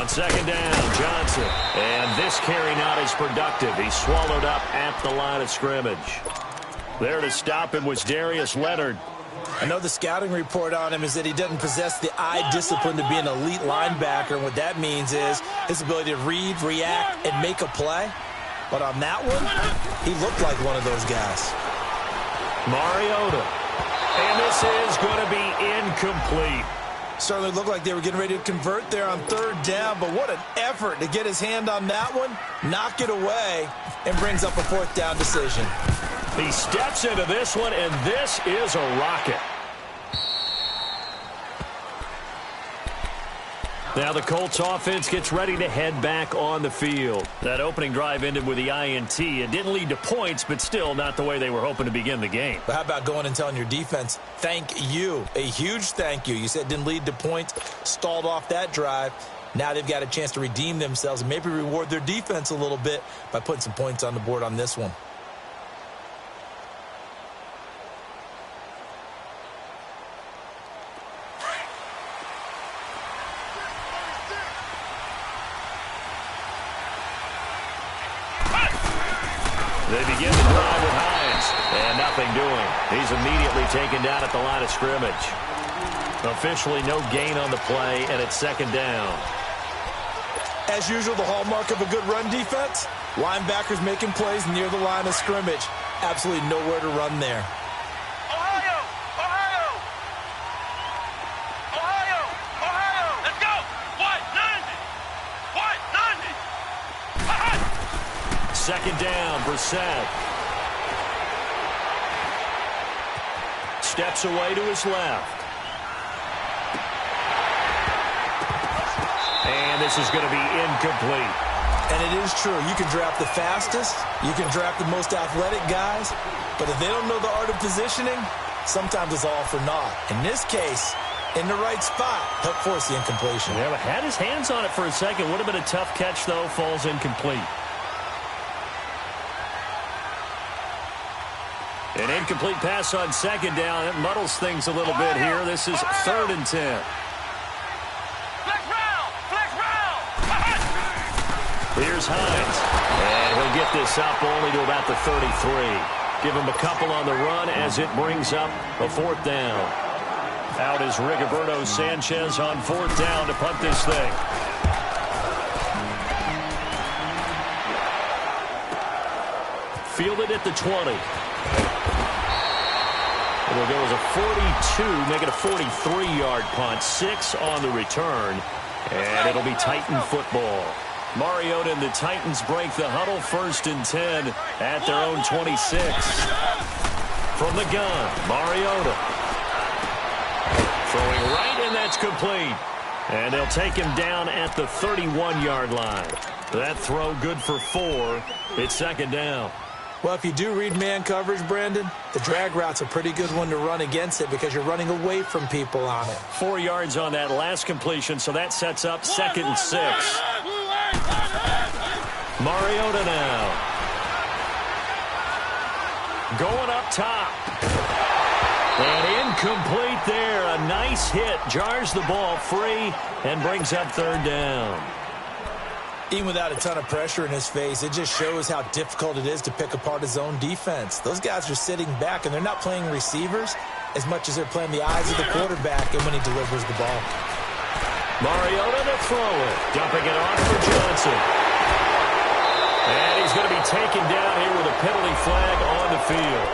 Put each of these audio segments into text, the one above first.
On second down, Johnson. And this carry not as productive. He's swallowed up at the line of scrimmage. There to stop him was Darius Leonard. I know the scouting report on him is that he doesn't possess the eye discipline to be an elite linebacker. And what that means is his ability to read, react, and make a play. But on that one, he looked like one of those guys. Mariota. And this is going to be incomplete. Certainly looked like they were getting ready to convert there on third down, but what an effort to get his hand on that one, knock it away, and brings up a fourth down decision. He steps into this one, and this is a rocket. Now the Colts offense gets ready to head back on the field. That opening drive ended with the INT. It didn't lead to points, but still not the way they were hoping to begin the game. But how about going and telling your defense, thank you, a huge thank you. You said it didn't lead to points, stalled off that drive. Now they've got a chance to redeem themselves and maybe reward their defense a little bit by putting some points on the board on this one. They begin the drive with Hines, and nothing doing. He's immediately taken down at the line of scrimmage. Officially no gain on the play, and it's second down. As usual, the hallmark of a good run defense, linebackers making plays near the line of scrimmage. Absolutely nowhere to run there. Ohio! Ohio! Ohio! Ohio! Let's go! What? 90! What? 90! Second down, Brissett. Steps away to his left. And this is going to be incomplete. And it is true. You can draft the fastest. You can draft the most athletic guys. But if they don't know the art of positioning, sometimes it's all for naught. In this case, in the right spot, helped force the incompletion. Yeah, but had his hands on it for a second. Would have been a tough catch, though. Falls incomplete. An incomplete pass on second down. It muddles things a little bit here. This is 3rd and 10. Flex round! Flex round! Here's Hines. And he'll get this up only to about the 33. Give him a couple on the run as it brings up a 4th down. Out is Rigoberto Sanchez on 4th down to punt this thing. Fielded at the 20. It'll go as a 42, make it a 43-yard punt. 6 on the return, and it'll be Titan football. Mariota and the Titans break the huddle. 1st and 10 at their own 26. From the gun, Mariota. Throwing right, and that's complete. And they'll take him down at the 31-yard line. That throw good for 4. It's second down. Well, if you do read man coverage, Brandon, the drag route's a pretty good one to run against it because you're running away from people on it. 4 yards on that last completion, so that sets up 2nd and 6. Mariota now. Going up top. And incomplete there. A nice hit. Jars the ball free and brings up 3rd down. Even without a ton of pressure in his face, it just shows how difficult it is to pick apart his own defense. Those guys are sitting back, and they're not playing receivers as much as they're playing the eyes of the quarterback and when he delivers the ball. Mariota to throw it. Dumping it off for Johnson. And he's going to be taken down here with a penalty flag on the field.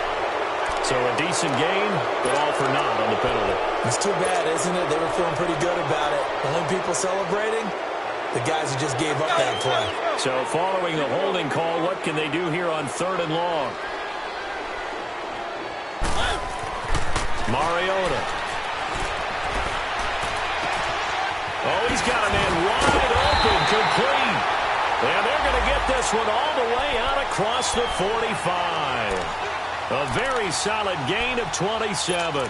So a decent game, but all for naught on the penalty. It's too bad, isn't it? They were feeling pretty good about it. The only people celebrating, the guys who just gave up that play. So following the holding call, what can they do here on 3rd and long? Mariota. Oh, he's got a man wide open, complete. And they're going to get this one all the way out across the 45. A very solid gain of 27.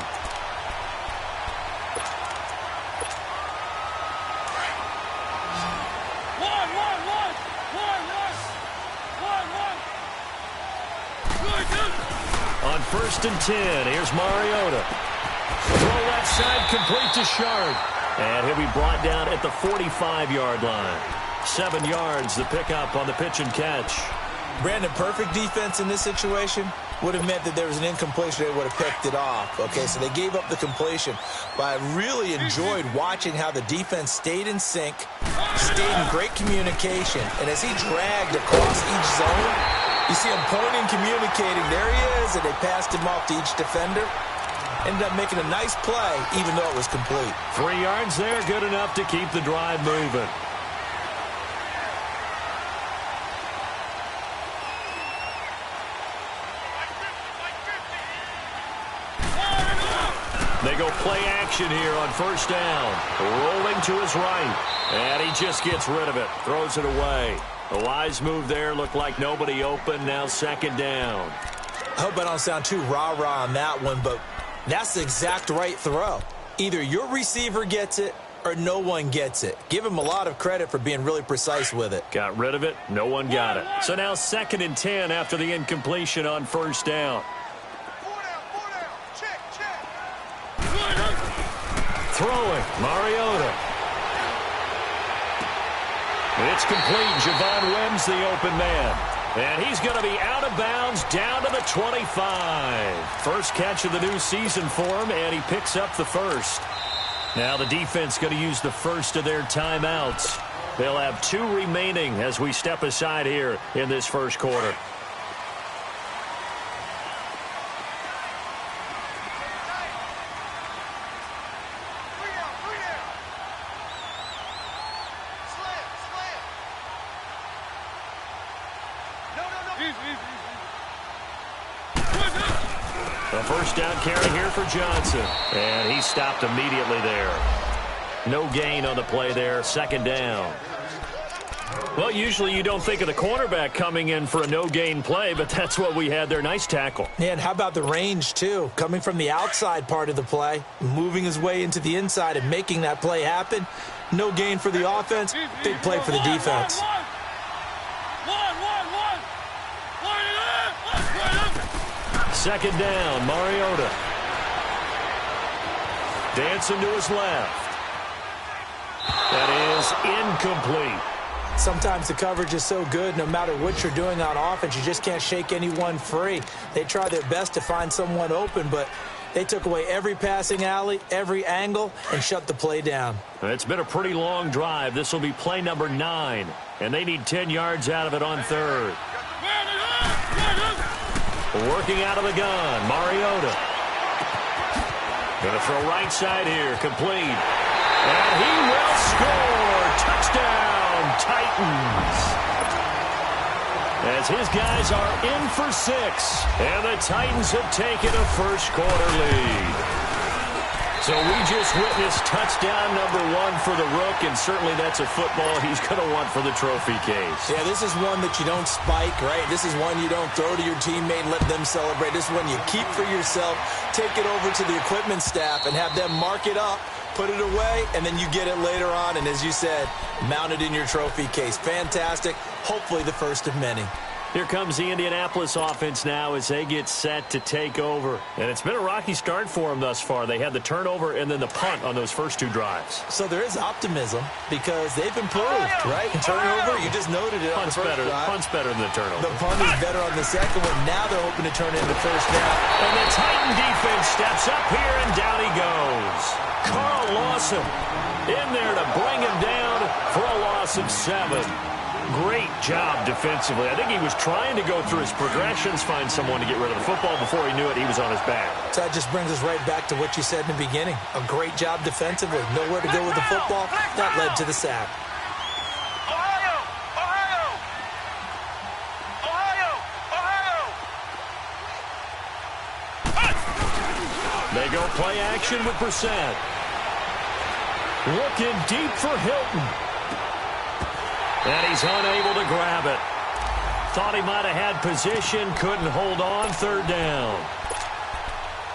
On 1st and 10, here's Mariota. Throw left side, complete to Sharp. And he'll be brought down at the 45-yard line. 7 yards, the pickup on the pitch and catch. Brandon, perfect defense in this situation would have meant that there was an incompletion. They would have picked it off. Okay, so they gave up the completion. But I really enjoyed watching how the defense stayed in sync, stayed in great communication. And as he dragged across each zone, you see him pointing, communicating. There he is, and they passed him off to each defender. Ended up making a nice play, even though it was complete. 3 yards there, good enough to keep the drive moving. They go play action here on first down. Rolling to his right. And he just gets rid of it. Throws it away. A wise move there. Looked like nobody open. Now second down. I hope I don't sound too rah-rah on that one, but that's the exact right throw. Either your receiver gets it or no one gets it. Give him a lot of credit for being really precise with it. Got rid of it. No one got it. So now 2nd and 10 after the incompletion on first down. Throwing, Mariota. It's complete. Javon Wims, the open man. And he's going to be out of bounds down to the 25. First catch of the new season for him, and he picks up the first. Now the defense going to use the first of their timeouts. They'll have 2 remaining as we step aside here in this first quarter. A first down carry here for Johnson. And he stopped immediately there. No gain on the play there. Second down. Well, usually you don't think of the cornerback coming in for a no-gain play, but that's what we had there. Nice tackle. Yeah, and how about the range, too? Coming from the outside part of the play, moving his way into the inside and making that play happen. No gain for the offense, big play for the defense. Second down, Mariota. Dancing to his left. That is incomplete. Sometimes the coverage is so good, no matter what you're doing on offense, you just can't shake anyone free. They try their best to find someone open, but they took away every passing alley, every angle, and shut the play down. It's been a pretty long drive. This will be play number 9, and they need 10 yards out of it on third. Working out of the gun, Mariota. Going to throw right side here, complete. And he will score. Touchdown, Titans. As his guys are in for 6. And the Titans have taken a first quarter lead. So we just witnessed touchdown number 1 for the Rook, and certainly that's a football he's going to want for the trophy case. Yeah, this is one that you don't spike, right? This is one you don't throw to your teammate and let them celebrate. This is one you keep for yourself, take it over to the equipment staff, and have them mark it up, put it away, and then you get it later on, and as you said, mount it in your trophy case. Fantastic. Hopefully the first of many. Here comes the Indianapolis offense now as they get set to take over. And it's been a rocky start for them thus far. They had the turnover and then the punt on those first 2 drives. So there is optimism because they've improved, right? Turnover, you just noted it on the first drive. Punt's better than the turnover. The punt is better on the second one. Now they're hoping to turn it into first down. And the Titan defense steps up here, and down he goes. Carl Lawson in there to bring him down for a loss of 7. Great job defensively. I think he was trying to go through his progressions, find someone to get rid of the football. Before he knew it, he was on his back. So that just brings us right back to what you said in the beginning. A great job defensively. Nowhere to go with the football. That led to the sack. Ohio! Ohio! Ohio! They go play action with Brissett. Looking deep for Hilton. And he's unable to grab it. Thought he might have had position, couldn't hold on. Third down.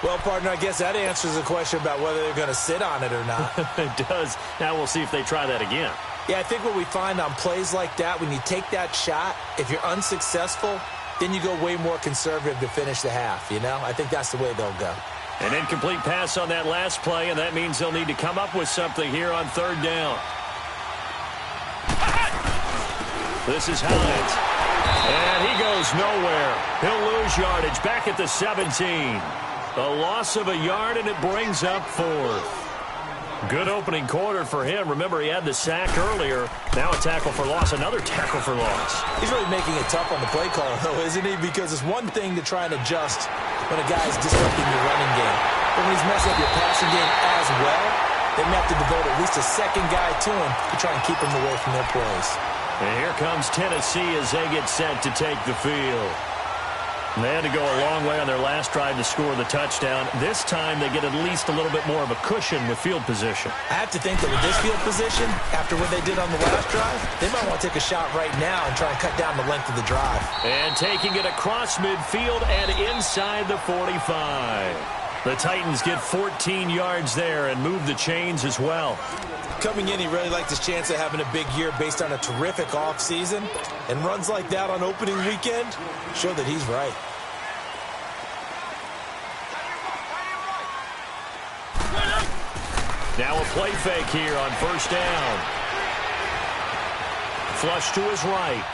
Well, partner, I guess that answers the question about whether they're going to sit on it or not. It does. Now we'll see if they try that again. Yeah, I think what we find on plays like that, when you take that shot, if you're unsuccessful, then you go way more conservative to finish the half, you know? I think that's the way they'll go. An incomplete pass on that last play, and that means they'll need to come up with something here on third down. This is Hines. And he goes nowhere. He'll lose yardage back at the 17. A loss of a yard, and it brings up fourth. Good opening quarter for him. Remember, he had the sack earlier. Now a tackle for loss, another tackle for loss. He's really making it tough on the play caller, though, isn't he? Because it's one thing to try and adjust when a guy's disrupting your running game. But when he's messing up your passing game as well, they're going to have to devote at least a second guy to him to try and keep him away from their plays. And here comes Tennessee as they get set to take the field. And they had to go a long way on their last drive to score the touchdown. This time they get at least a little bit more of a cushion with field position. I have to think that with this field position, after what they did on the last drive, they might want to take a shot right now and try and cut down the length of the drive. And taking it across midfield and inside the 45. The Titans get 14 yards there and move the chains as well. Coming in, he really liked his chance of having a big year based on a terrific offseason. And runs like that on opening weekend show that he's right. Now a play fake here on first down. Flush to his right.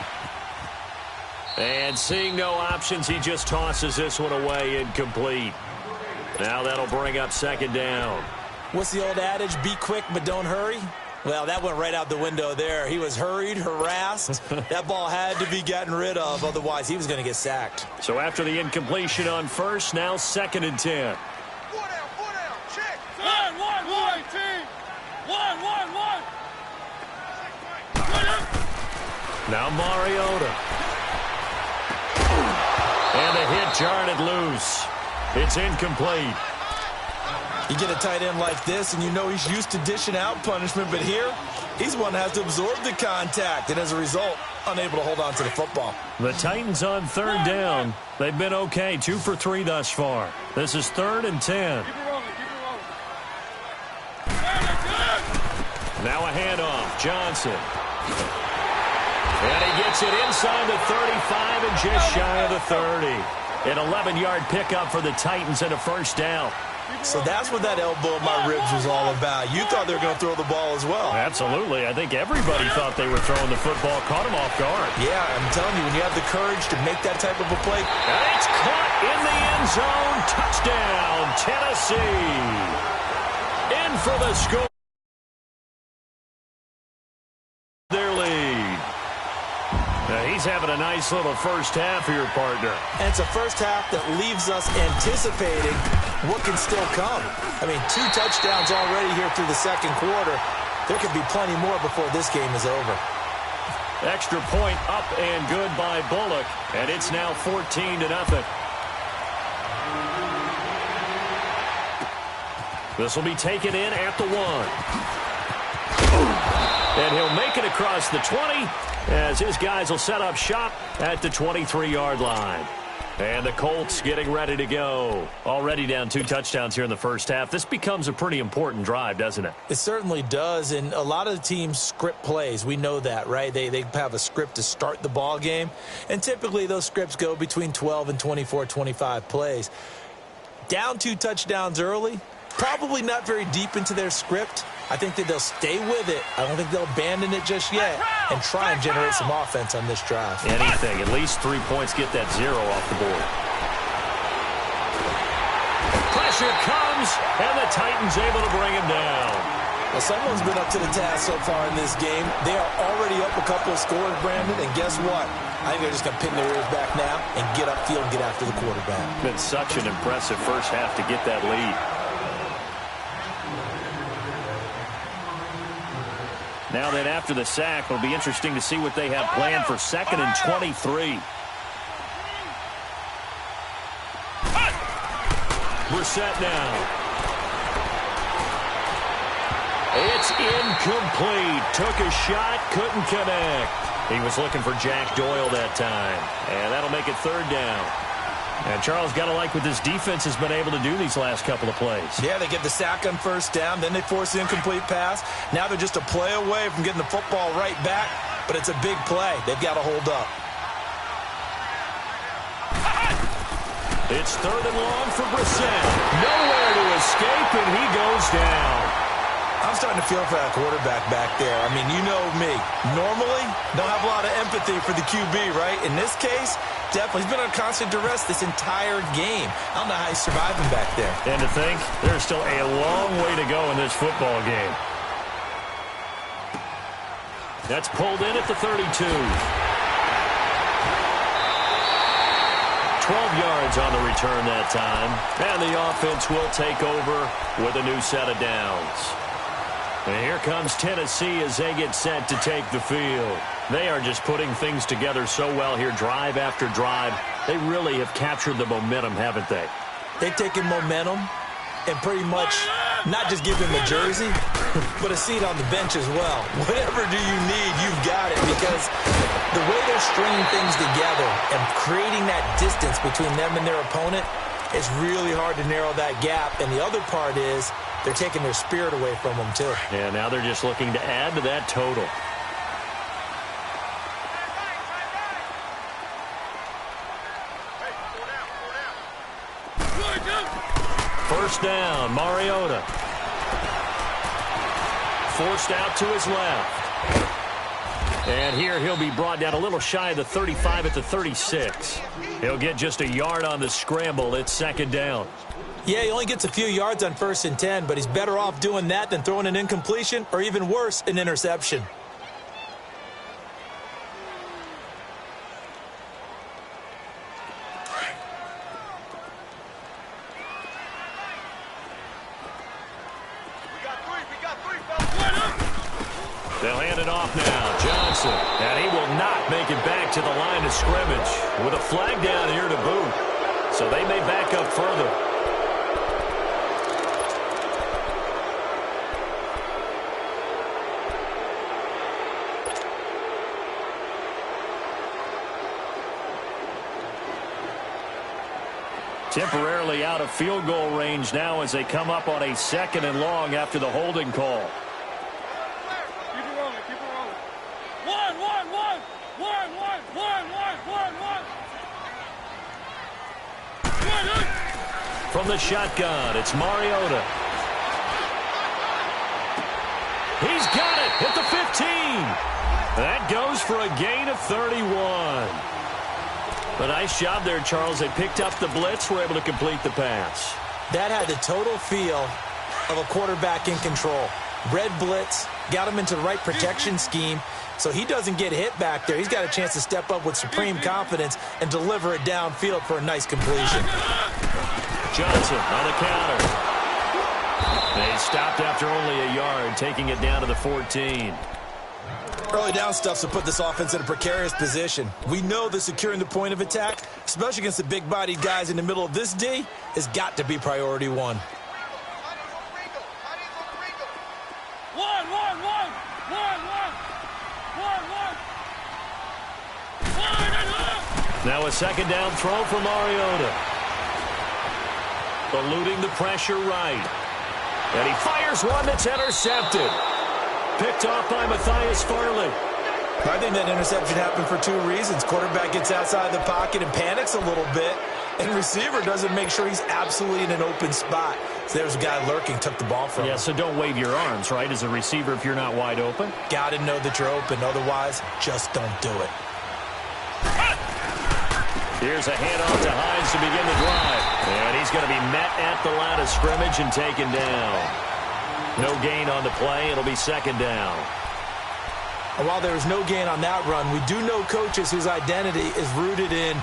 And seeing no options, he just tosses this one away incomplete. Now that'll bring up second down. What's the old adage? Be quick, but don't hurry. Well, that went right out the window there. He was hurried, harassed. That ball had to be gotten rid of, otherwise he was going to get sacked. So after the incompletion on first, now 2nd and 10. 4 down, check. 1, team. 1. Now Mariota. And a hit jarred loose. It's incomplete. You get a tight end like this, and you know he's used to dishing out punishment, but here, he's one that has to absorb the contact, and as a result, unable to hold on to the football. The Titans on third down. They've been okay, 2 for 3 thus far. This is 3rd and 10. Now a handoff, Johnson. And he gets it inside the 35 and just shy of the 30. An 11-yard pickup for the Titans and a first down. So that's what that elbow in my ribs was all about. You thought they were going to throw the ball as well. Absolutely. I think everybody thought they were throwing the football. Caught him off guard. Yeah, I'm telling you, when you have the courage to make that type of a play. And it's caught in the end zone. Touchdown, Tennessee. In for the score. Their lead. Now he's having a nice little first half here, partner. And it's a first half that leaves us anticipating what can still come. I mean, 2 touchdowns already here through the second quarter. There could be plenty more before this game is over. Extra point up and good by Bullock. And it's now 14-0. This will be taken in at the 1. And he'll make it across the 20 as his guys will set up shop at the 23-yard line. And the Colts getting ready to go. Already down 2 touchdowns here in the first half. This becomes a pretty important drive, doesn't it? It certainly does, and a lot of the teams script plays. We know that, right? They have a script to start the ball game, and typically those scripts go between 12 and 24, 25 plays. Down 2 touchdowns early, probably not very deep into their script. I think that they'll stay with it. I don't think they'll abandon it just yet and try and generate some offense on this drive. Anything. At least 3 points, get that 0 off the board. Pressure comes, and the Titans able to bring him down. Well, someone's been up to the task so far in this game. They are already up a couple of scores, Brandon, and guess what? I think they're just going to pin their ears back now and get upfield and get after the quarterback. Been such an impressive first half to get that lead. Now that after the sack, it'll be interesting to see what they have planned for 2nd and 23. Brissett now. It's incomplete. Took a shot, couldn't connect. He was looking for Jack Doyle that time. And that'll make it 3rd down. And Charles, got to like what this defense has been able to do these last couple of plays. Yeah, they get the sack on first down, then they force the incomplete pass. Now they're just a play away from getting the football right back, but it's a big play. They've got to hold up. It's 3rd and long for Brissett. Nowhere to escape, and he goes down. I'm starting to feel for that quarterback back there. I mean, you know me. Normally, don't have a lot of empathy for the QB, right? In this case, definitely. He's been under constant duress this entire game. I don't know how he's surviving back there. And to think, there's still a long way to go in this football game. That's pulled in at the 32. 12 yards on the return that time. And the offense will take over with a new set of downs. And here comes Tennessee as they get set to take the field. They are just putting things together so well here, drive after drive. They really have captured the momentum, haven't they? They've taken momentum and pretty much not just give him a jersey, but a seat on the bench as well. Whatever do you need, you've got it, because the way they're stringing things together and creating that distance between them and their opponent, it's really hard to narrow that gap. And the other part is they're taking their spirit away from them, too. Yeah, now they're just looking to add to that total. First down, Mariota. Forced out to his left. And here he'll be brought down a little shy of the 35 at the 36. He'll get just a yard on the scramble. It's 2nd down. Yeah, he only gets a few yards on 1st and 10, but he's better off doing that than throwing an incompletion or, even worse, an interception. They'll hand it off now. Johnson. And he will not make it back to the line of scrimmage with a flag down here to boot. So they may back up further. Temporarily out of field goal range now as they come up on a 2nd and long after the holding call. From the shotgun, it's Mariota. He's got it at the 15. That goes for a gain of 31. A nice job there, Charles. They picked up the blitz, were able to complete the pass. That had the total feel of a quarterback in control. Red blitz, got him into the right protection scheme, so he doesn't get hit back there. He's got a chance to step up with supreme confidence and deliver it downfield for a nice completion. Johnson on the counter. They stopped after only a yard, taking it down to the 14. Early down stuff's to put this offense in a precarious position. We know that securing the point of attack, especially against the big-bodied guys in the middle of this D, has got to be priority one. Now a 2nd down throw for Mariota. Eluding the pressure right. And he fires one that's intercepted. Picked off by Matthias Farley. I think that interception happened for 2 reasons. Quarterback gets outside the pocket and panics a little bit, and receiver doesn't make sure he's absolutely in an open spot. So there's a guy lurking, took the ball from him. Yeah, so don't wave your arms, right, as a receiver if you're not wide open. Got to know that you're open. Otherwise, just don't do it. Here's a handoff to Hines to begin the drive. And he's going to be met at the line of scrimmage and taken down. No gain on the play. It'll be 2nd down. And while there is no gain on that run, we do know coaches whose identity is rooted in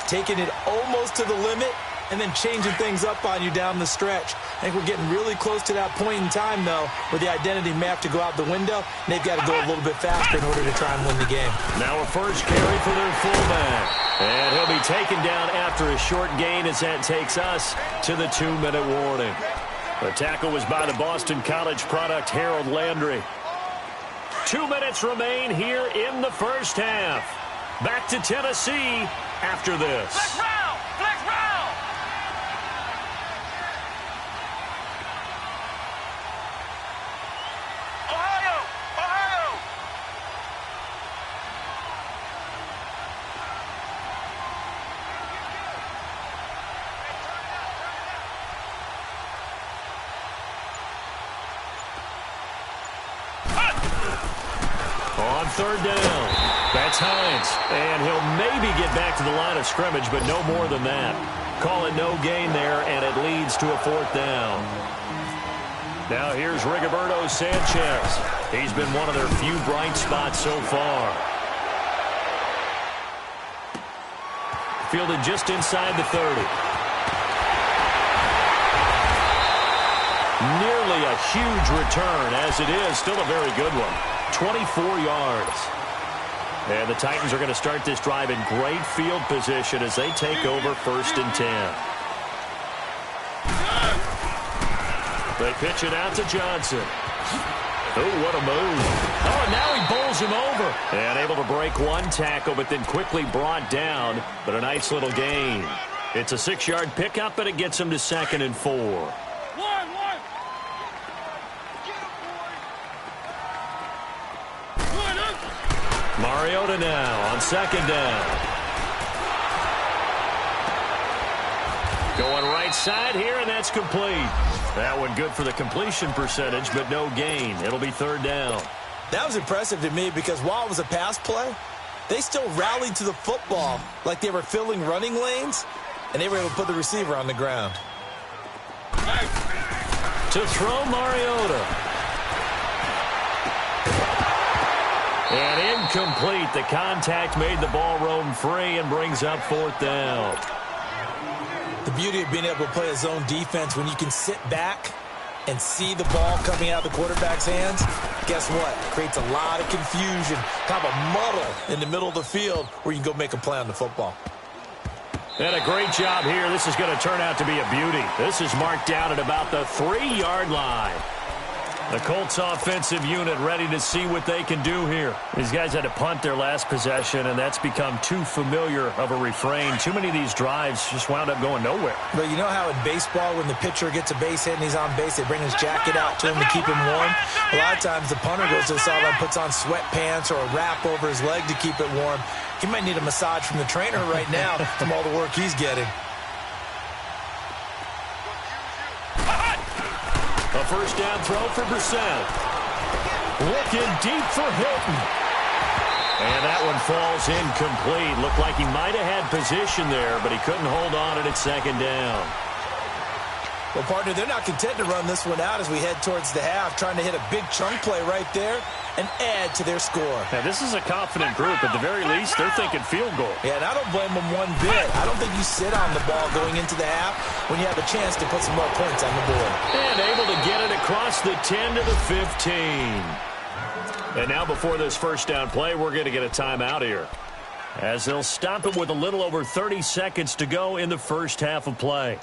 taking it almost to the limit and then changing things up on you down the stretch. I think we're getting really close to that point in time, though, where the identity may have to go out the window, and they've got to go a little bit faster in order to try and win the game. Now a first carry for their fullback. And he'll be taken down after a short gain as that takes us to the 2-minute warning. The tackle was by the Boston College product, Harold Landry. 2 minutes remain here in the first half. Back to Tennessee after this. Flex round! Flex round! Ohio! Ohio! third down. That's Hines, and he'll maybe get back to the line of scrimmage, but no more than that. Call it no gain there, and it leads to a fourth down. Now here's Rigoberto Sanchez. He's been one of their few bright spots so far. Fielded just inside the 30. Nearly a huge return, as it is still a very good one. 24 yards. And the Titans are going to start this drive in great field position as they take over 1st and 10. They pitch it out to Johnson. Oh, what a move. Oh, and now he bowls him over. And able to break one tackle, but then quickly brought down. But a nice little gain. It's a 6-yard pickup, and it gets him to 2nd and 4. Mariota now on 2nd down. Going right side here, and that's complete. That one good for the completion percentage, but no gain. It'll be 3rd down. That was impressive to me because while it was a pass play, they still rallied to the football like they were filling running lanes, and they were able to put the receiver on the ground. To throw Mariota. And incomplete. The contact made the ball roam free and brings up 4th down. The beauty of being able to play a zone defense when you can sit back and see the ball coming out of the quarterback's hands, guess what? It creates a lot of confusion, kind of a muddle in the middle of the field where you can go make a play on the football. And a great job here. This is going to turn out to be a beauty. This is marked down at about the 3-yard line. The Colts offensive unit ready to see what they can do here. These guys had to punt their last possession, and that's become too familiar of a refrain. Too many of these drives just wound up going nowhere. But you know how in baseball, when the pitcher gets a base hit and he's on base, they bring his jacket out to him to keep him warm? A lot of times the punter goes to the sideline, puts on sweatpants or a wrap over his leg to keep it warm. He might need a massage from the trainer right now from all the work he's getting. A 1st down throw for Brissett. Looking deep for Hilton. And that one falls incomplete. Looked like he might have had position there, but he couldn't hold on it at 2nd down. Well, partner, they're not content to run this one out as we head towards the half, trying to hit a big chunk play right there and add to their score. Now, this is a confident group. At the very least, they're thinking field goal. Yeah, and I don't blame them one bit. I don't think you sit on the ball going into the half when you have a chance to put some more points on the board. And able to get it across the 10 to the 15. And now before this 1st down play, we're going to get a timeout here, as they'll stop it with a little over 30 seconds to go in the 1st half of play.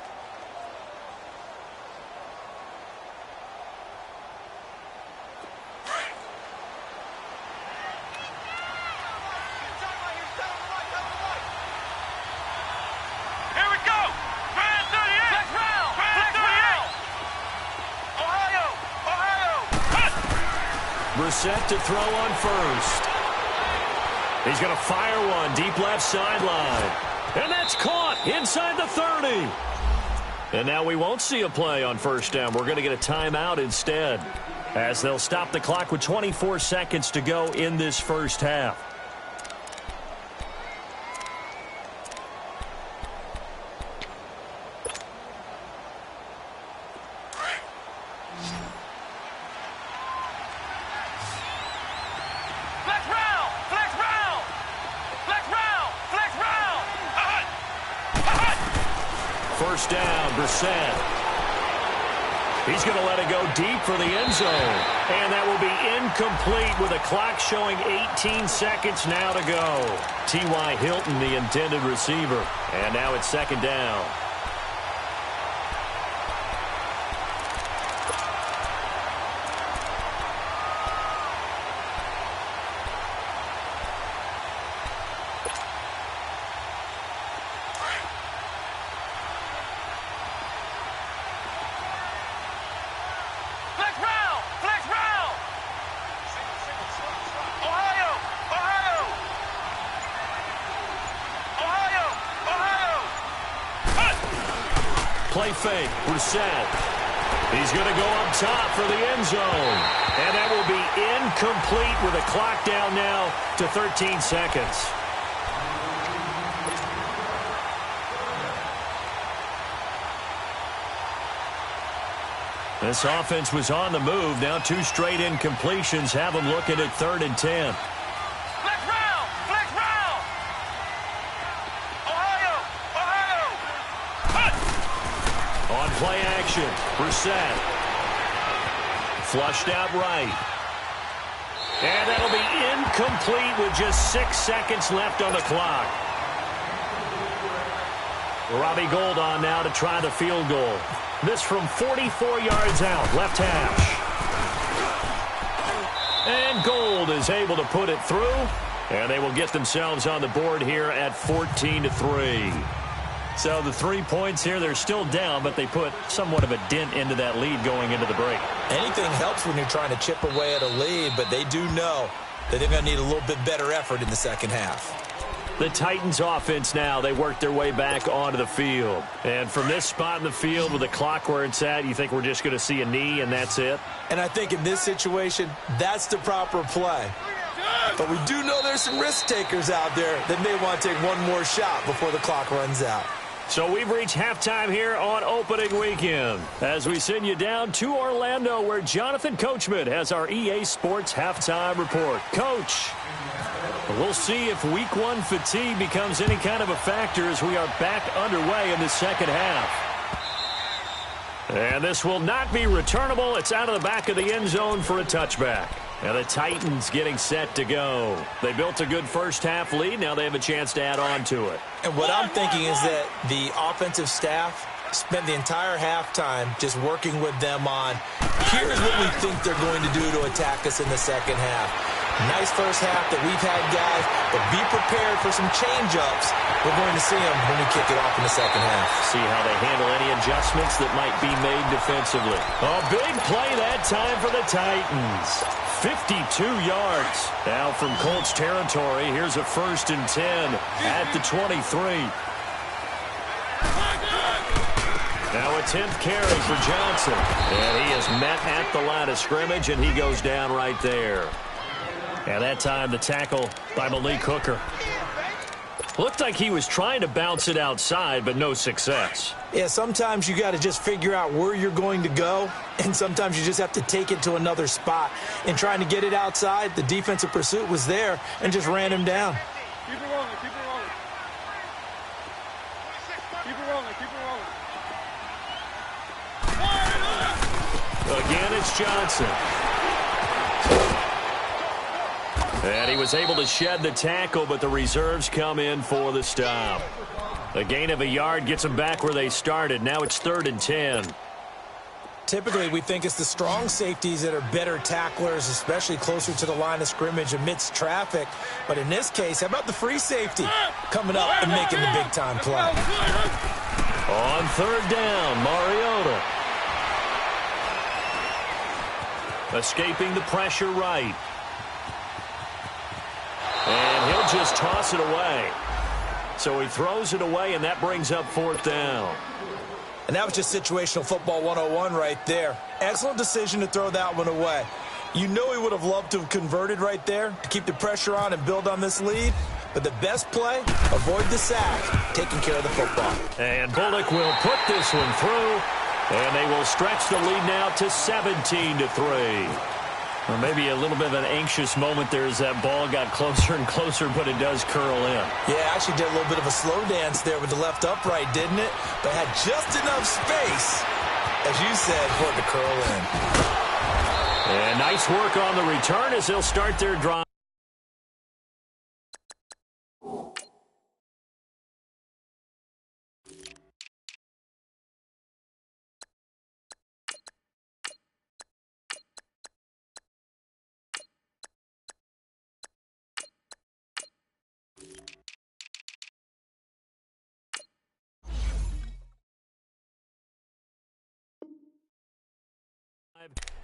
Brissett to throw on 1st. He's going to fire one deep left sideline. And that's caught inside the 30. And now we won't see a play on 1st down. We're going to get a timeout instead, as they'll stop the clock with 24 seconds to go in this 1st half. First down, Brissett. He's going to let it go deep for the end zone. And that will be incomplete with a clock showing 18 seconds now to go. T.Y. Hilton, the intended receiver. And now it's 2nd down. Play fake, Brissett. He's going to go up top for the end zone. And that will be incomplete with a clock down now to 13 seconds. This offense was on the move. Now 2 straight incompletions have them looking at 3rd and 10. Flex round! Flex round! Ohio! Ohio! Hut! On play action, Brissett. Flushed out right. And that'll be incomplete with just 6 seconds left on the clock. Robbie Gould on now to try the field goal. This from 44 yards out, left hash. And Gould is able to put it through. And they will get themselves on the board here at 14-3. So the 3 points here, they're still down, but they put somewhat of a dent into that lead going into the break. Anything helps when you're trying to chip away at a lead, but they do know that they're going to need a little bit better effort in the second half. The Titans offense now, they work their way back onto the field. And from this spot in the field with the clock where it's at, you think we're just going to see a knee and that's it? And I think in this situation, that's the proper play. But we do know there's some risk takers out there that may want to take one more shot before the clock runs out. So we've reached halftime here on opening weekend as we send you down to Orlando where Jonathan Coachman has our EA Sports halftime report. Coach, we'll see if week 1 fatigue becomes any kind of a factor as we are back underway in the second half. And this will not be returnable. It's out of the back of the end zone for a touchback. And the Titans getting set to go. They built a good first half lead. Now they have a chance to add on to it. And what I'm thinking is that the offensive staff spent the entire halftime just working with them on, here's what we think they're going to do to attack us in the second half. Nice first half that we've had, guys, but be prepared for some change-ups. We're going to see them when we kick it off in the second half. See how they handle any adjustments that might be made defensively. A big play that time for the Titans. 52 yards. Now from Colts territory, here's a 1st and 10 at the 23. Now a 10th carry for Johnson. And he is met at the line of scrimmage, and he goes down right there. And that time the tackle by Malik Hooker. Looked like he was trying to bounce it outside, but no success. Yeah, sometimes you got to just figure out where you're going to go, and sometimes you just have to take it to another spot. And trying to get it outside, the defensive pursuit was there and just ran him down. Keep it rolling, keep it rolling. Keep it rolling, keep it rolling. Again, it's Johnson. And he was able to shed the tackle, but the reserves come in for the stop. A gain of a yard gets them back where they started. Now it's 3rd and 10. Typically, we think it's the strong safeties that are better tacklers, especially closer to the line of scrimmage amidst traffic. But in this case, how about the free safety coming up and making the big-time play? On 3rd down, Mariota. Escaping the pressure right. And he'll just toss it away. So he throws it away, and that brings up 4th down. And that was just situational football 101 right there. Excellent decision to throw that one away. You know he would have loved to have converted right there to keep the pressure on and build on this lead. But the best play, avoid the sack, taking care of the football. And Bullock will put this one through, and they will stretch the lead now to 17-3. Or maybe a little bit of an anxious moment there as that ball got closer and closer, but it does curl in. Yeah, actually did a little bit of a slow dance there with the left upright, didn't it? But had just enough space, as you said, for it to curl in. And nice work on the return as they'll start their drive.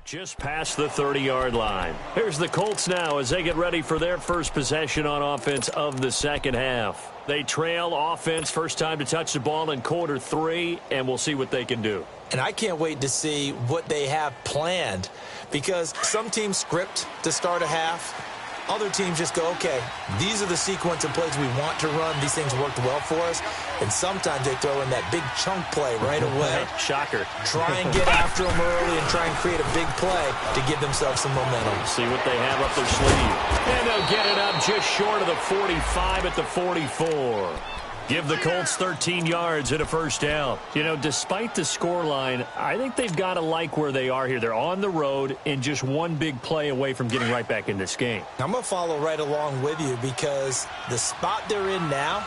Just past the 30-yard line. Here's the Colts now as they get ready for their first possession on offense of the second half. They trail offense, first time to touch the ball in quarter 3, and we'll see what they can do. And I can't wait to see what they have planned, because some teams script to start a half. Other teams just go, okay, these are the sequence of plays we want to run. These things worked well for us. And sometimes they throw in that big chunk play right away. Shocker. Try and get after them early and try and create a big play to give themselves some momentum. See what they have up their sleeve. And they'll get it up just short of the 45 at the 44. Give the Colts 13 yards and a first down. You know, despite the scoreline, I think they've got to like where they are here. They're on the road and just one big play away from getting right back in this game. I'm going to follow right along with you, because the spot they're in now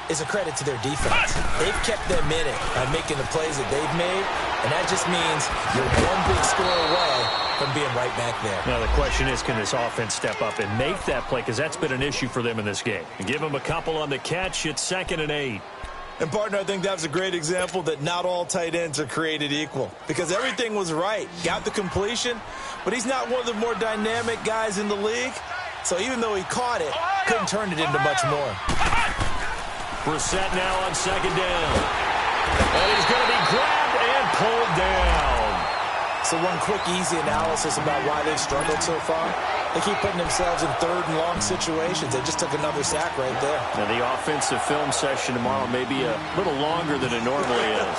is a credit to their defense. They've kept them in it by making the plays that they've made, and that just means you're one big score away from being right back there. Now, the question is, can this offense step up and make that play? Because that's been an issue for them in this game. Give them a couple on the catch. It's 2nd and 8. And, partner, I think that was a great example that not all tight ends are created equal, because everything was right. Got the completion, but he's not one of the more dynamic guys in the league. So even though he caught it, couldn't turn it into much more. Brissett now on 2nd down. And he's going to be grabbed and pulled down. So one quick, easy analysis about why they've struggled so far. They keep putting themselves in 3rd and long situations. They just took another sack right there. Now, the offensive film session tomorrow may be a little longer than it normally is.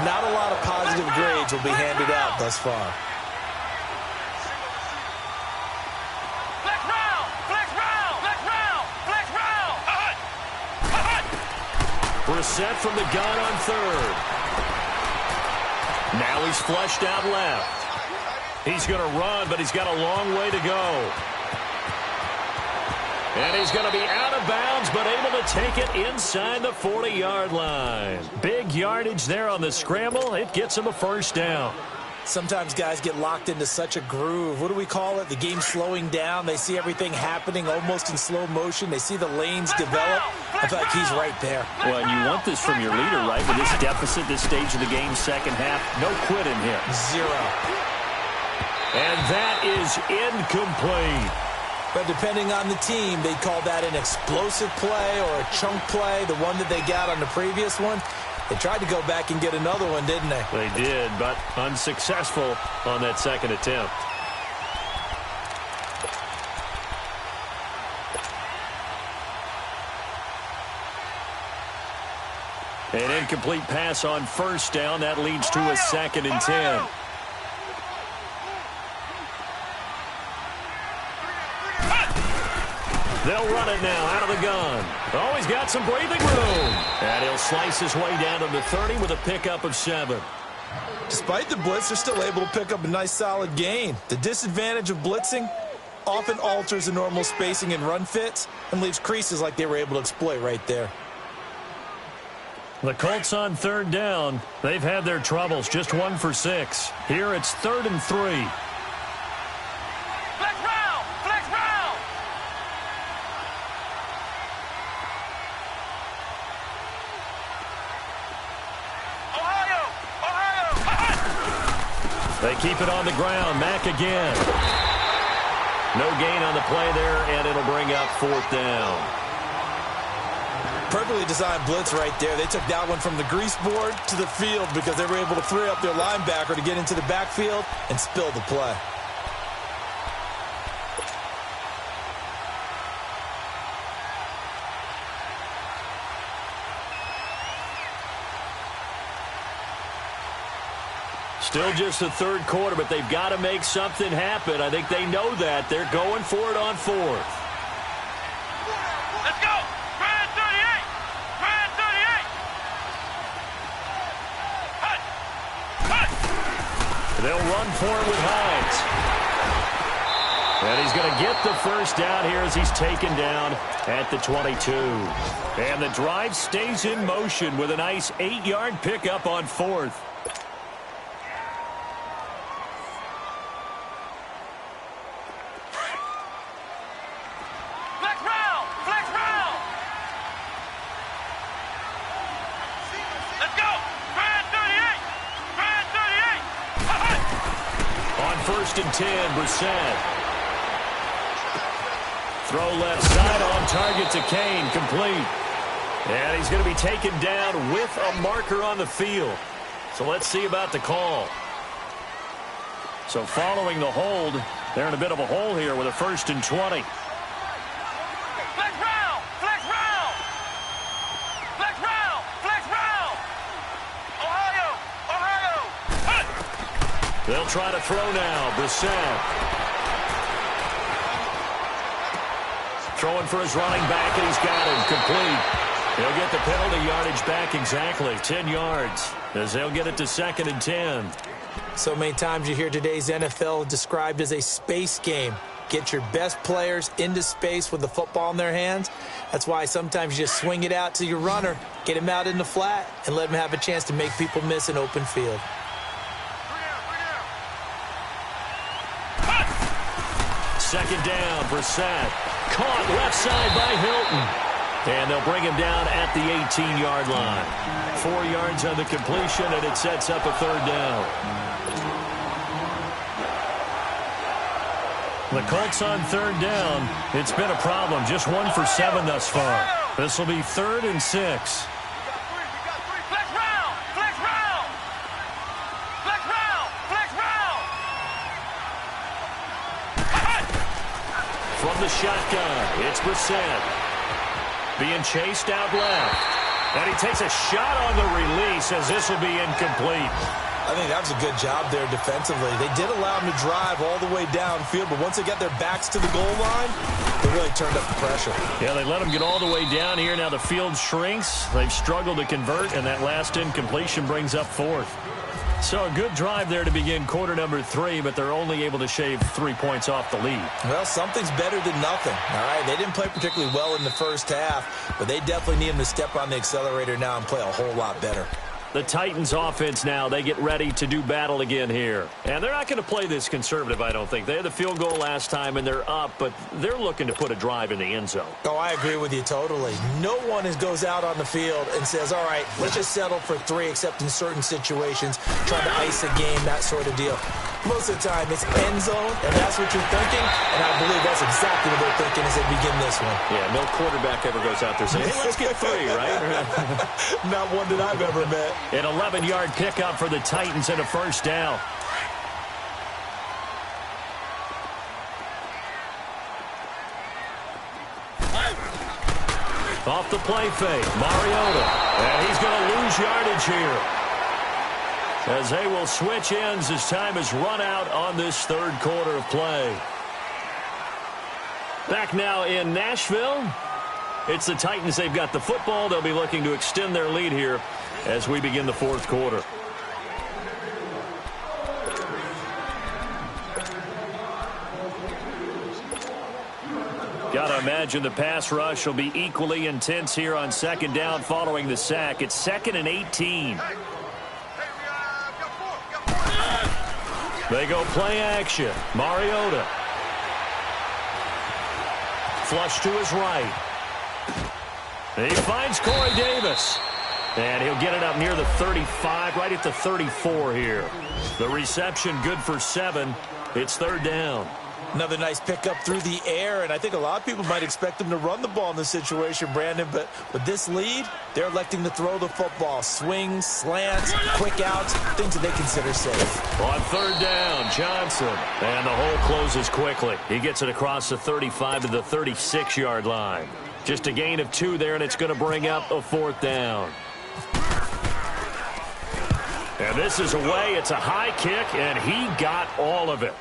Not a lot of positive grades will be handed out thus far. Flex round! Flex round! Flex round! Flex round! Brissett from the gun on 3rd. Now he's flushed out left. He's going to run, but he's got a long way to go. And he's going to be out of bounds, but able to take it inside the 40-yard line. Big yardage there on the scramble. It gets him a first down. Sometimes guys get locked into such a groove. What do we call it? The game's slowing down. They see everything happening almost in slow motion. They see the lanes develop. I feel like he's right there. Well, and you want this from your leader, right? With this deficit, this stage of the game, second half, no quitting here. 0. And that is incomplete. But depending on the team, they call that an explosive play or a chunk play, the one that they got on the previous one. They tried to go back and get another one, didn't they? They did, but unsuccessful on that second attempt. An incomplete pass on first down. That leads to a 2nd and 10. They'll run it now out of the gun. Oh, he's got some breathing room. And he'll slice his way down to the 30 with a pickup of 7. Despite the blitz, they're still able to pick up a nice solid gain. The disadvantage of blitzing often alters the normal spacing and run fits and leaves creases like they were able to exploit right there. The Colts on 3rd down. They've had their troubles, just 1 for 6. Here it's 3rd and 3. Flex round! Flex round! Ohio! Ohio! They keep it on the ground. Mack again. No gain on the play there, and it'll bring up 4th down. Perfectly designed blitz right there. They took that one from the grease board to the field because they were able to free up their linebacker to get into the backfield and spill the play. Still just the 3rd quarter, but they've got to make something happen. I think they know that. They're going for it on 4th. Let's go! Grand 38! Grand 38! Hut! Hut! They'll run for it with Hines. And he's going to get the first down here as he's taken down at the 22. And the drive stays in motion with a nice 8-yard pickup on 4th. On 1st and 10, Brissett. Throw left side on target to Kane, complete. And he's going to be taken down with a marker on the field. So let's see about the call. So following the hold, they're in a bit of a hole here with a 1st and 20. Flex round! Flex round! Flex round! Flex round! Ohio! Ohio! Hut! They'll try to throw now. Brissett. Throwing for his running back, and he's got him. Complete. He'll get the penalty yardage back exactly. 10 yards. As they'll get it to 2nd and 10. So many times you hear today's NFL described as a space game. Get your best players into space with the football in their hands. That's why sometimes you just swing it out to your runner, get him out in the flat, and let him have a chance to make people miss an open field. Second down, Brissett. Caught left side by Hilton. And they'll bring him down at the 18-yard line. 4 yards on the completion, and it sets up a 3rd down. The Colts on 3rd down. It's been a problem. Just 1 for 7 thus far. This will be 3rd and 6. Flex round! Flex round! Flex round! Flex round! From the shotgun, it's Brissett. Being chased out left. And he takes a shot on the release as this will be incomplete. I think that was a good job there defensively. They did allow him to drive all the way downfield, but once they got their backs to the goal line, they really turned up the pressure. Yeah, they let him get all the way down here. Now the field shrinks. They've struggled to convert, and that last incompletion brings up 4th. So a good drive there to begin quarter number 3, but they're only able to shave 3 points off the lead. Well, something's better than nothing. All right, they didn't play particularly well in the first half, but they definitely need him to step on the accelerator now and play a whole lot better. The Titans offense now, they get ready to do battle again here. And they're not going to play this conservative, I don't think. They had the field goal last time, and they're up, but they're looking to put a drive in the end zone. Oh, I agree with you totally. No one goes out on the field and says, all right, let's just settle for 3, except in certain situations, trying to ice a game, that sort of deal. Most of the time, it's end zone, and that's what you're thinking, and I believe that's exactly what they're thinking as they begin this one. Yeah, no quarterback ever goes out there saying, hey, let's get 3, right? Not one that I've ever met. An 11-yard pickup for the Titans and a 1st down. Off the play fake, Mariota. And he's going to lose yardage here, as they will switch ends as time is run out on this 3rd quarter of play. Back now in Nashville. It's the Titans. They've got the football. They'll be looking to extend their lead here as we begin the 4th quarter. Got to imagine the pass rush will be equally intense here on 2nd down following the sack. It's 2nd and 18. They go play action. Mariota. Flush to his right. He finds Corey Davis. And he'll get it up near the 35, right at the 34 here. The reception good for 7. It's 3rd down. Another nice pickup through the air, and I think a lot of people might expect them to run the ball in this situation, Brandon, but with this lead, they're electing to throw the football. Swings, slants, quick outs, things that they consider safe. On 3rd down, Johnson. And the hole closes quickly. He gets it across the 35 to the 36-yard line. Just a gain of 2 there, and it's going to bring up a 4th down. And this is away. It's a high kick, and he got all of it.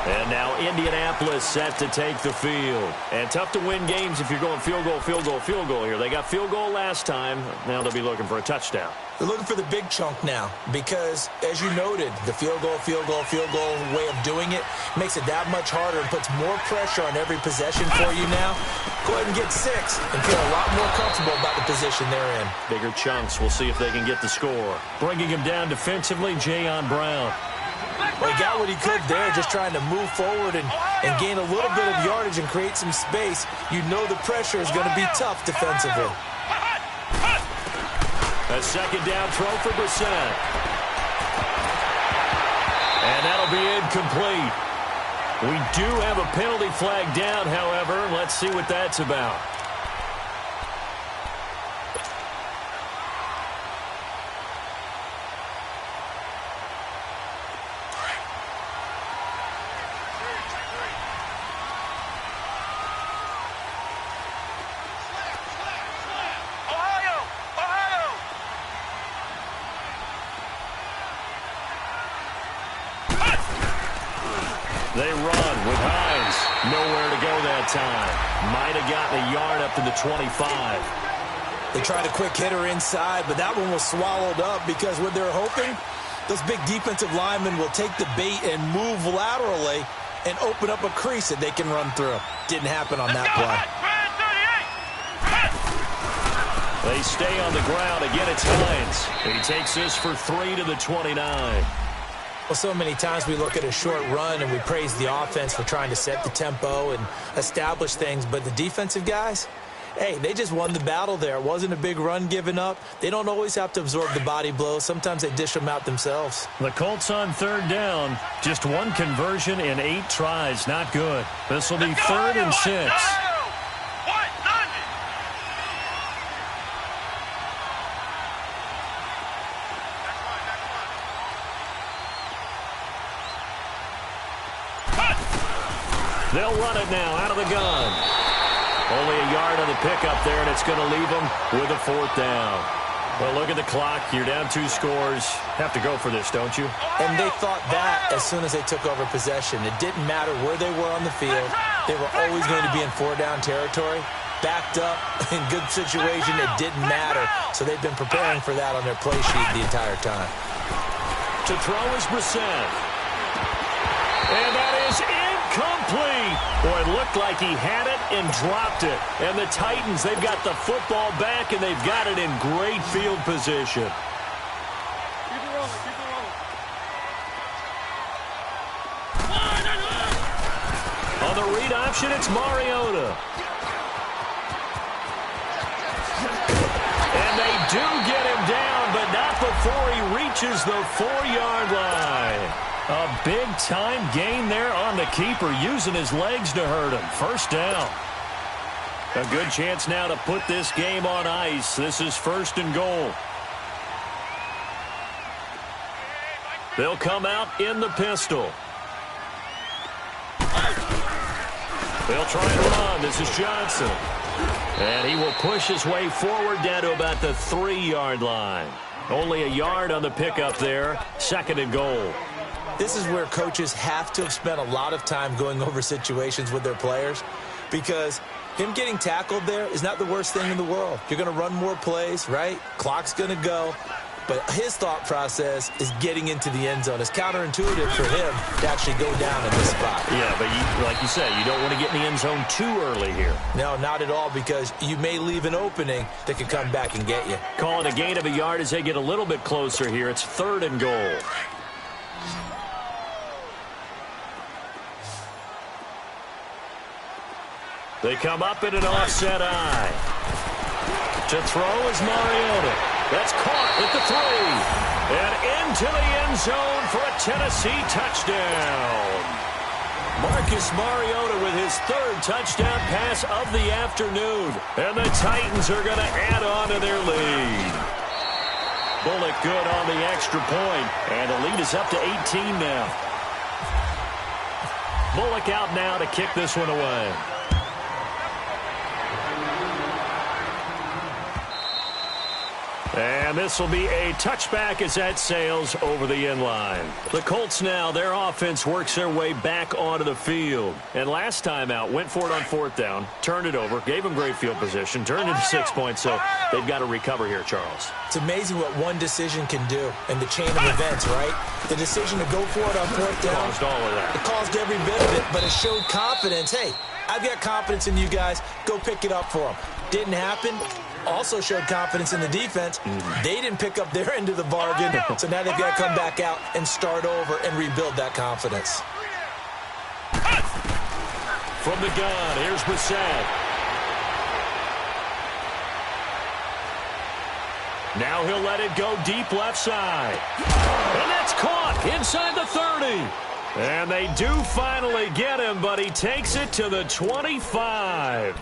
And now Indianapolis set to take the field. And tough to win games if you're going field goal, field goal, field goal here. They got field goal last time. Now they'll be looking for a touchdown. They're looking for the big chunk now because, as you noted, the field goal way of doing it makes it that much harder and puts more pressure on every possession for you now. Go ahead and get 6 and feel a lot more comfortable about the position they're in. Bigger chunks. We'll see if they can get the score. Bringing him down defensively, Jayon Brown. Well, he got what he could there, just trying to move forward and gain a little bit of yardage and create some space. You know the pressure is going to be tough defensively. A second down throw for Brissett. And that'll be incomplete. We do have a penalty flag down, however. Let's see what that's about. They run with Hines. Nowhere to go that time. Might have gotten a yard up to the 25. They tried a quick hitter inside, but that one was swallowed up because what they're hoping, those big defensive linemen will take the bait and move laterally and open up a crease that they can run through. Didn't happen on that play. They stay on the ground. Again, it's Hines. He takes this for 3 to the 29. Well, so many times we look at a short run and we praise the offense for trying to set the tempo and establish things, but the defensive guys, hey, they just won the battle there. It wasn't a big run given up. They don't always have to absorb the body blows. Sometimes they dish them out themselves. The Colts on third down. Just one conversion in 8 tries. Not good. This will be 3rd and 6. They'll run it now out of the gun. Only a yard on the pickup there, and it's going to leave them with a 4th down. Well, look at the clock. You're down 2 scores. Have to go for this, don't you? And they thought that as soon as they took over possession. It didn't matter where they were on the field. They were always going to be in 4-down territory. Backed up, in good situation, it didn't matter. So they've been preparing for that on their play sheet the entire time. To throw is Brissett. And that is incomplete. Boy, it looked like he had it and dropped it. And the Titans, they've got the football back, and they've got it in great field position. Keep it rolling, keep it rolling. On the read option, it's Mariota. And they do get him down, but not before he reaches the 4-yard line. A big-time gain there on the keeper, using his legs to hurt him. 1st down. A good chance now to put this game on ice. This is 1st and goal. They'll come out in the pistol. They'll try and run. This is Johnson. And he will push his way forward down to about the 3-yard line. Only a yard on the pickup there. 2nd and goal. This is where coaches have to have spent a lot of time going over situations with their players, because him getting tackled there is not the worst thing in the world. You're going to run more plays, right? Clock's going to go. But his thought process is getting into the end zone. It's counterintuitive for him to actually go down in this spot. Yeah, but like you said, you don't want to get in the end zone too early here. No, not at all, because you may leave an opening that can come back and get you. Calling a gain of a yard as they get a little bit closer here. It's 3rd and goal. They come up in an offset eye. To throw is Mariota. That's caught at the 3. And into the end zone for a Tennessee touchdown. Marcus Mariota with his 3rd touchdown pass of the afternoon. And the Titans are going to add on to their lead. Bullock good on the extra point. And the lead is up to 18 now. Bullock out now to kick this one away. And this will be a touchback as that sails over the end line. The Colts now, their offense works their way back onto the field. And last time out, went for it on 4th down, turned it over, gave them great field position, turned into 6 points, so they've got to recover here, Charles. It's amazing what one decision can do in the chain of events, right? The decision to go for it on 4th down. Caused all of that. It caused every bit of it, but it showed confidence. Hey, I've got confidence in you guys. Go pick it up for them. Didn't happen. Also showed confidence in the defense. They didn't pick up their end of the bargain, so now they've got to come back out and start over and rebuild that confidence. From the gun, here's Brissett. Now he'll let it go deep left side. And that's caught inside the 30. And they do finally get him, but he takes it to the 25.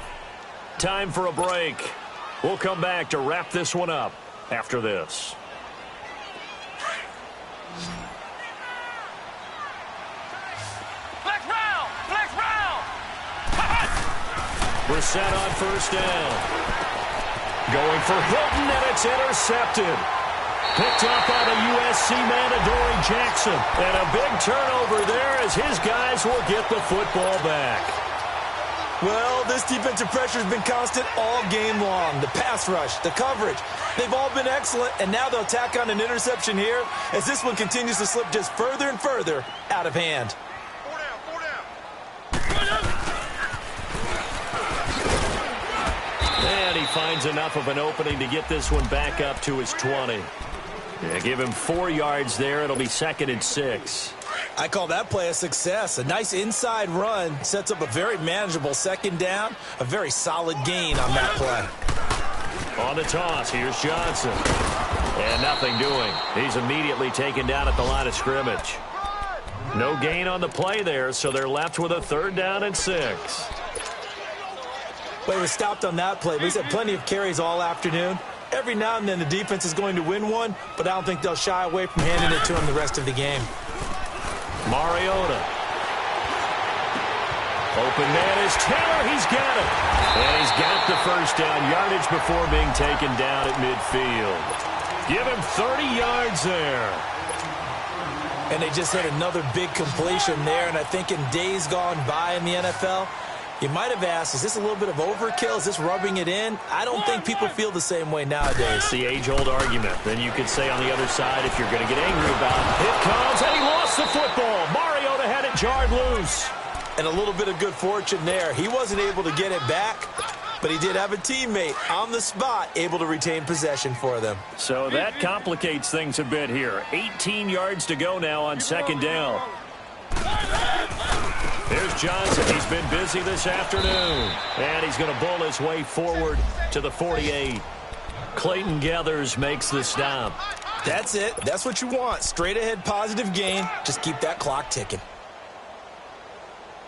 Time for a break. We'll come back to wrap this one up after this. Flex round! Flex round! We're set on first down. Going for Hilton, and it's intercepted. Picked up by the USC man, Adoree Jackson. And a big turnover there as his guys will get the football back. Well, this defensive pressure has been constant all game long. The pass rush, the coverage, they've all been excellent, and now they'll tack on an interception here as this one continues to slip just further and further out of hand. And he finds enough of an opening to get this one back up to his 20. Yeah, give him 4 yards there. It'll be 2nd and 6. I call that play a success. A nice inside run sets up a very manageable 2nd down. A very solid gain on that play. On the toss, here's Johnson. And nothing doing. He's immediately taken down at the line of scrimmage. No gain on the play there, so they're left with a 3rd down and 6. Well, he was stopped on that play, but he's had plenty of carries all afternoon. Every now and then the defense is going to win one, but I don't think they'll shy away from handing it to him the rest of the game. Mariota. Open man is Taylor. He's got it. And he's got the first down yardage before being taken down at midfield. Give him 30 yards there. And they just hit another big completion there, and I think in days gone by in the NFL, you might have asked, is this a little bit of overkill? Is this rubbing it in? I don't think people feel the same way nowadays. It's the age-old argument. Then you could say on the other side, if you're going to get angry about it, it comes, and he lost the football. Mariota had it jarred loose. And a little bit of good fortune there. He wasn't able to get it back, but he did have a teammate on the spot able to retain possession for them. So that complicates things a bit here. 18 yards to go now on 2nd down. Here's Johnson. He's been busy this afternoon. And he's going to bull his way forward to the 48. Clayton Geathers makes the stop. That's it. That's what you want. Straight ahead positive gain. Just keep that clock ticking.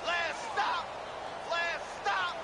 Last stop! Last stop!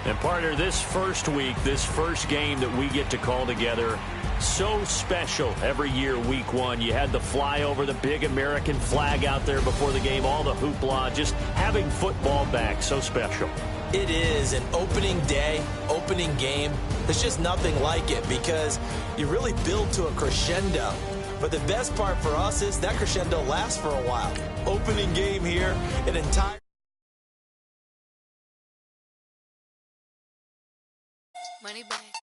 And partner, this first week, this first game that we get to call together, so special every year, week 1. You had the flyover, the big American flag out there before the game, all the hoopla, just having football back, so special. It is an opening day, opening game. There's just nothing like it because you really build to a crescendo. But the best part for us is that crescendo lasts for a while. Opening game here, an entire... Money back.